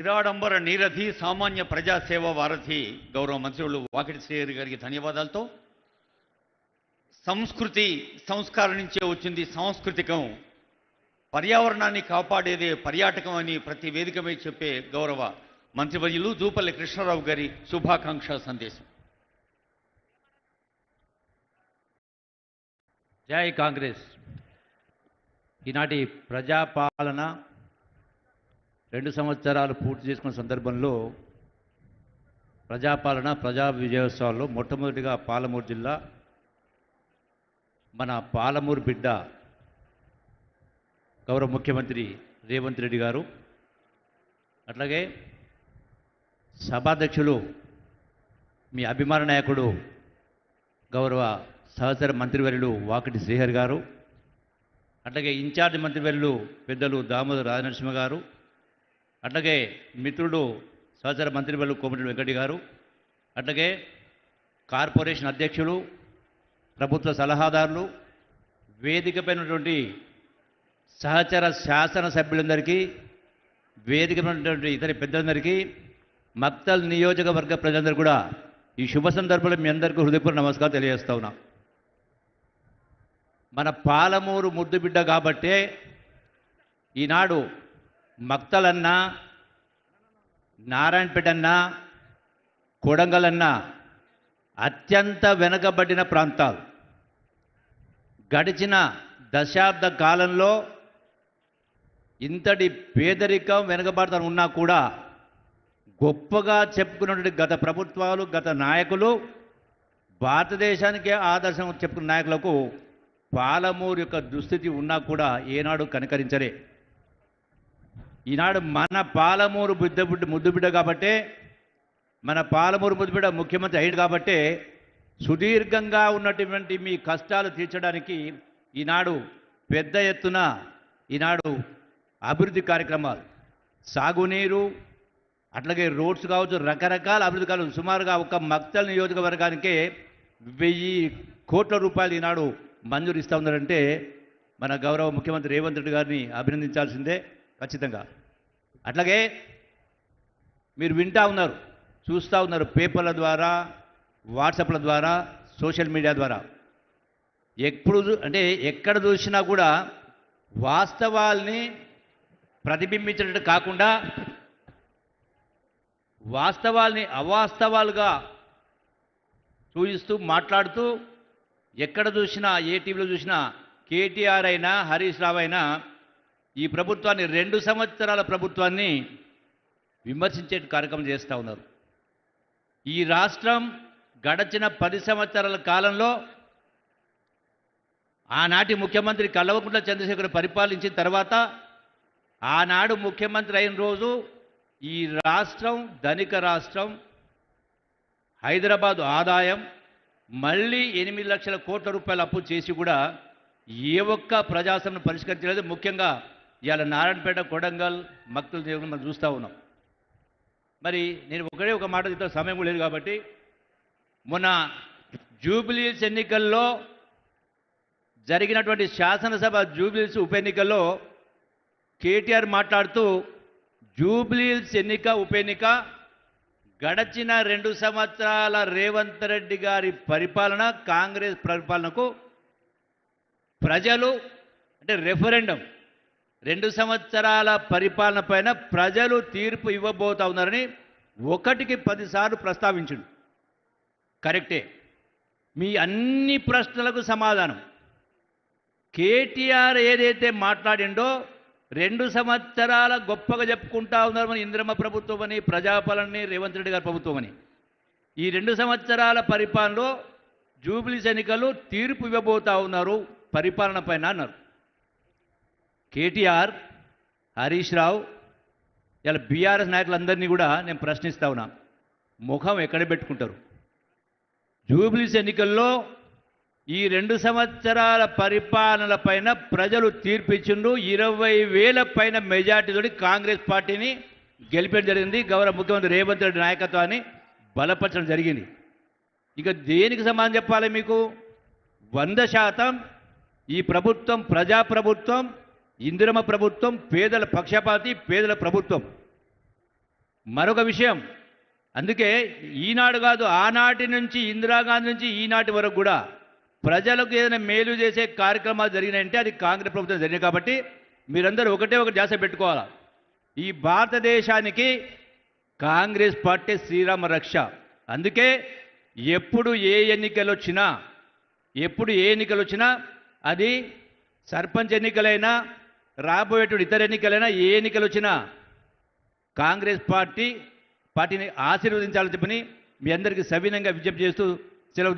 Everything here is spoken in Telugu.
నిరాడంబర నీరధి సామాన్య ప్రజాసేవ వారధి గౌరవ మంత్రులు వాకిటి శ్రీహరి గారికి ధన్యవాదాలతో సంస్కృతి సంస్కారం నుంచే వచ్చింది సాంస్కృతికం, పర్యావరణాన్ని కాపాడేదే పర్యాటకం అని ప్రతి వేదికపై చెప్పే గౌరవ మంత్రివర్యులు జూపల్లి కృష్ణారావు గారి శుభాకాంక్ష సందేశం. జై కాంగ్రెస్. ఈనాటి ప్రజాపాలన 2 సంవత్సరాలు పూర్తి చేసుకున్న సందర్భంలో ప్రజాపాలన ప్రజా విజయోత్సవాల్లో మొట్టమొదటిగా పాలమూరు జిల్లా మన పాలమూరు బిడ్డ గౌరవ ముఖ్యమంత్రి రేవంత్ రెడ్డి గారు, అట్లాగే సభాధ్యక్షులు మీ అభిమాన నాయకుడు గౌరవ సహచర మంత్రివర్యులు వాకిటి శ్రీహరి గారు, అట్లాగే ఇన్ఛార్జ్ మంత్రివర్యులు పెద్దలు దామోదర రాజనరసింహ గారు, అట్లాగే మిత్రుడు సహచర మంత్రివర్యులు కోమటిరెడ్డి వెంకటి గారు, అట్లాగే కార్పొరేషన్ అధ్యక్షులు, ప్రభుత్వ సలహాదారులు, వేదికపైనటువంటి సహచర శాసనసభ్యులందరికీ, వేదికపైనటువంటి ఇతర పెద్దలందరికీ, మక్తల్ నియోజకవర్గ ప్రజలందరూ కూడా ఈ శుభ సందర్భంలో మీ అందరికీ హృదయపూర్వక నమస్కారం తెలియజేస్తా ఉన్నా. మన పాలమూరు ముద్దుబిడ్డ కాబట్టే ఈనాడు మక్తలన్నా, నారాయణపేట అన్నా, కొడంగల్ అన్నా అత్యంత వెనుకబడిన ప్రాంతాలు. గడిచిన దశాబ్ద కాలంలో ఇంతటి పేదరికం వెనుకబడతాను ఉన్నా కూడా గొప్పగా చెప్పుకున్నటువంటి గత ప్రభుత్వాలు, గత నాయకులు, భారతదేశానికే ఆదర్శం చెప్పుకున్న నాయకులకు పాలమూరు యొక్క దుస్థితి ఉన్నా కూడా ఏనాడు కనికరించలే. ఈనాడు మన పాలమూరు ముద్దుబిడ్డ కాబట్టే, మన పాలమూరు ముద్దుబిడ్డ ముఖ్యమంత్రి అయ్యాడు కాబట్టే సుదీర్ఘంగా ఉన్నటువంటి మీ కష్టాలు తీర్చడానికి ఈనాడు పెద్ద ఎత్తున ఈనాడు అభివృద్ధి కార్యక్రమాలు, సాగునీరు, అట్లాగే రోడ్స్ కావచ్చు, రకరకాల అభివృద్ధి కావచ్చు. సుమారుగా ఒక మక్తల్ నియోజకవర్గానికే 1000 కోట్ల రూపాయలు ఈనాడు మంజూరు ఇస్తూ ఉన్నారంటే మన గౌరవ ముఖ్యమంత్రి రేవంత్ రెడ్డి గారిని అభినందించాల్సిందే ఖచ్చితంగా. అట్లాగే మీరు వింటూ ఉన్నారు, చూస్తూ ఉన్నారు, పేపర్ల ద్వారా, వాట్సాప్ల ద్వారా, సోషల్ మీడియా ద్వారా. ఎక్కడ చూసినా కూడా వాస్తవాల్ని ప్రతిబింబించినట్టు కాకుండా వాస్తవాల్ని అవాస్తవాలుగా చూపిస్తూ మాట్లాడుతూ, ఎక్కడ చూసినా ఏ టీవీలో చూసినా కేటీఆర్ అయినా హరీష్ రావు అయినా ఈ ప్రభుత్వాన్ని 2 సంవత్సరాల ప్రభుత్వాన్ని విమర్శించే కార్యక్రమం చేస్తూ ఉన్నారు. ఈ రాష్ట్రం గడచిన 10 సంవత్సరాల కాలంలో ఆనాటి ముఖ్యమంత్రి కల్వకుంట్ల చంద్రశేఖర్ పరిపాలించిన తర్వాత ఆనాడు ముఖ్యమంత్రి అయిన రోజు ఈ రాష్ట్రం ధనిక రాష్ట్రం, హైదరాబాదు ఆదాయం, మళ్ళీ 8 లక్షల కోట్ల రూపాయల అప్పు చేసి కూడా ఏ ఒక్క ప్రజాసమస్యను పరిష్కరించలేదు. ముఖ్యంగా ఇవాళ నారాయణపేట, కొడంగల్, మక్తల్ మనం చూస్తూ ఉన్నాం. మరి నేను ఒక మాట చెప్తే సమయం కూడా లేదు కాబట్టి, మొన్న జూబ్లీహిల్స్ ఎన్నికల్లో జరిగినటువంటి శాసనసభ జూబ్లీహిల్స్ ఉప ఎన్నికల్లో కేటీఆర్ మాట్లాడుతూ జూబ్లీహిల్స్ ఉప ఎన్నిక గడచిన 2 సంవత్సరాల రేవంత్ రెడ్డి గారి పరిపాలన, కాంగ్రెస్ పరిపాలనకు ప్రజలు రెఫరెండం 2 సంవత్సరాల పరిపాలన పైన ప్రజలు తీర్పు ఇవ్వబోతా ఉన్నారని 1కి 10 సార్లు ప్రస్తావించిండు. కరెక్టే. మీ అన్ని ప్రశ్నలకు సమాధానం కేటీఆర్ ఏదైతే మాట్లాడిండో 2 సంవత్సరాల గొప్పగా చెప్పుకుంటా ఉన్నారు మన ఇందిరమ్మ ప్రభుత్వం అని, ప్రజాపాలనని, రేవంత్ రెడ్డి గారి ప్రభుత్వం అని. ఈ 2 సంవత్సరాల పరిపాలనలో జూబ్లీస్ ఎన్నికలు తీర్పు ఇవ్వబోతా ఉన్నారు పరిపాలన పైన అన్నారు. కేటీఆర్, హరీష్ రావు, ఇలా బీఆర్ఎస్ నాయకులందరినీ కూడా నేను ప్రశ్నిస్తా ఉన్నా, ముఖం ఎక్కడ పెట్టుకుంటారు? జూబ్లీస్ ఎన్నికల్లో ఈ 2 సంవత్సరాల పరిపాలనల పైన ప్రజలు తీర్పు ఇచ్చిండ్రు. 20,000 పైన మెజార్టీతోటి కాంగ్రెస్ పార్టీని గెలిపేయడం జరిగింది. గౌరవ ముఖ్యమంత్రి రేవంత్ రెడ్డి నాయకత్వాన్ని బలపరచడం జరిగింది. ఇక దేనికి సమాధానం చెప్పాలి మీకు? 100% ఈ ప్రభుత్వం ప్రజాప్రభుత్వం, ఇందిరమ్మ ప్రభుత్వం, పేదల పక్షపాతి, పేదల ప్రభుత్వం. మరొక విషయం, అందుకే ఈనాడు కాదు ఆనాటి నుంచి ఇందిరాగాంధీ నుంచి ఈనాటి వరకు కూడా ప్రజలకు ఏదైనా మేలు చేసే కార్యక్రమాలు జరిగినాయంటే అది కాంగ్రెస్ ప్రభుత్వం జరిగింది. కాబట్టి మీరందరూ ఒకటే ఒక ధ్యాస పెట్టుకోవాలా, ఈ భారతదేశానికి కాంగ్రెస్ పార్టీ శ్రీరామ రక్ష. అందుకే ఎప్పుడు ఏ ఎన్నికలు వచ్చినా అది సర్పంచ్ ఎన్నికలైనా రాబోయేటువంటి ఇతర ఎన్నికలైనా ఏ ఎన్నికలు వచ్చినా కాంగ్రెస్ పార్టీని ఆశీర్వదించాలని చెప్పని మీ అందరికీ సవినంగా విజ్ఞప్తి చేస్తూ సెలవు